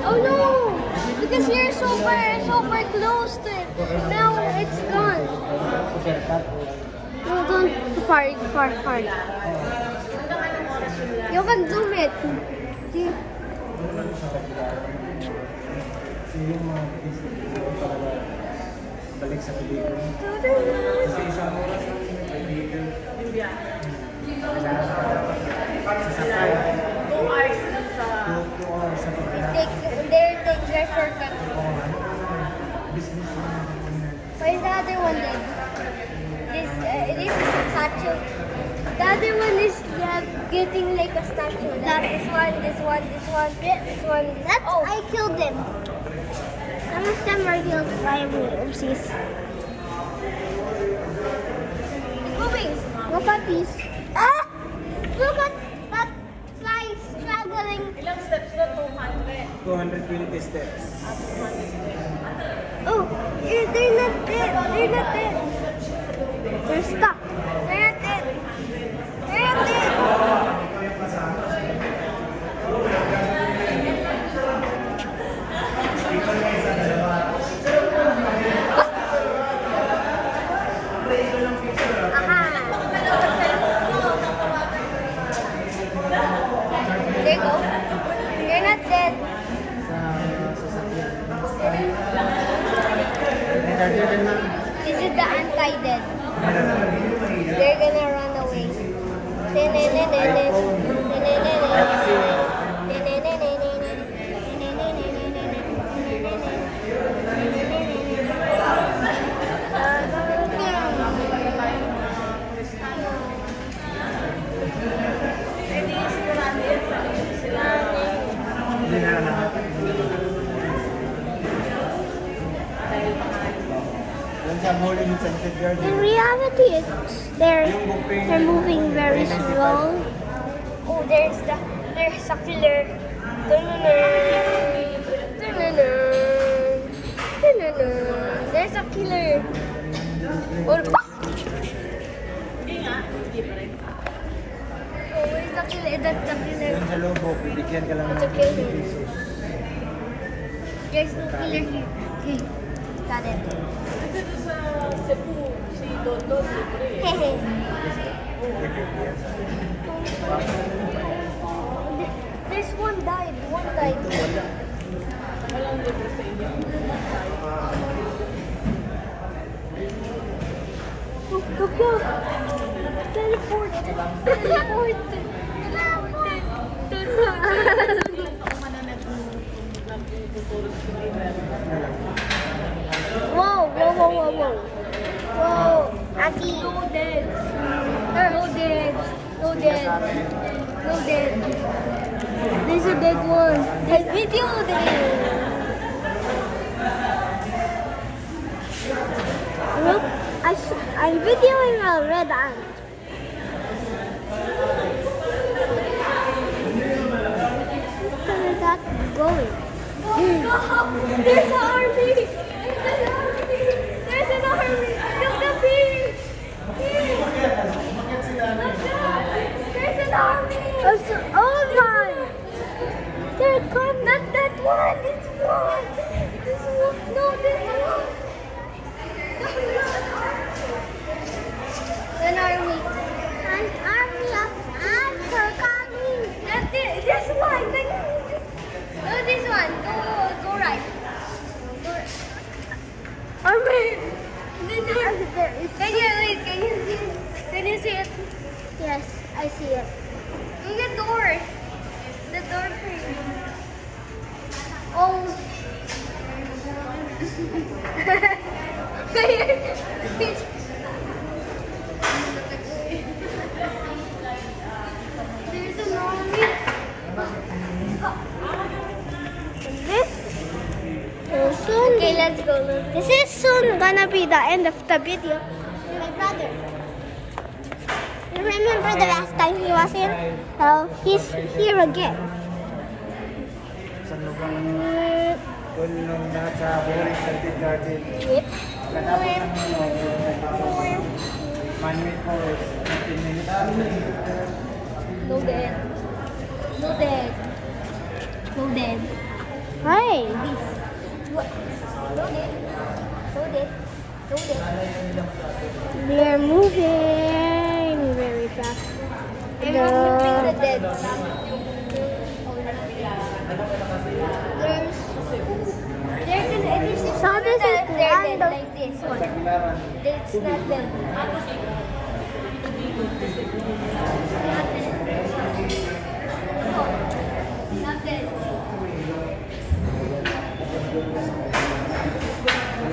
Oh no! Because you're super close to it. Now it's gone. No, don't far. You can zoom it. See? Balik sa pelikula. Kasi isang oras ang pelikula. Sasakay. 2 hours sa pelikula. They take their shortcut. Why is the other one dead? This is a statue. The other one is getting like a statue. This one. That's I killed them. Some of them are killed by oopsies. It's moving. Look at these. Ah! Look at that fly struggling. Ilang steps na? 200. 220 steps. Oh, they're not dead. They're stuck. They're not dead. There you go. You're not dead. This is the anti-dead. They're gonna run away. In reality, they're moving very slow. Oh, there's a killer. There's a killer. Oh, where's the killer? That's the killer. Sa lobo, bibigyan ka lang ng Okay. pesos. There's no killer here. Okay, got it. Kasi doon sa Cebu, si Dondon, libre. Hehe. There's one died. Walang libre sa inyo. Go. Teleport. Whoa. Aki. No dead. There's a dead one. I videoed it. Look, I'm videoing a red ant. Where is that going? There's an army. There's an army. Look the bees. There's an army. Oh my! They're come. Not that one. This one. No, this one. An army. An army of ants are coming. This one. No, this one. Go right. Army. Can you see it? Yes, I see it. Look at the door. The door frame. Oh. There's an army. This is soon. Okay, let's go. This is soon gonna be the end of the video. My brother. You remember the last time he was in? Well, he's here again. Doon nung nasa Boris Celtic Garden. Yep. Katapos ng man-made forest, 15 minutes. No dead. dead. Hi. They're moving very fast. And removing the dead. So this is random. Like this one. It's not them. Not them.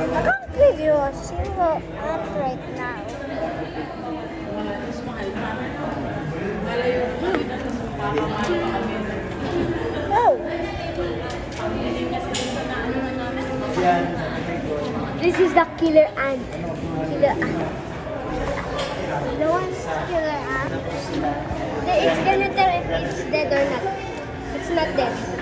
I can't give you a single app right now. Oh. This is the killer ant. Killer ant. The one's killer ant. It's gonna tell if it's dead or not. It's not dead.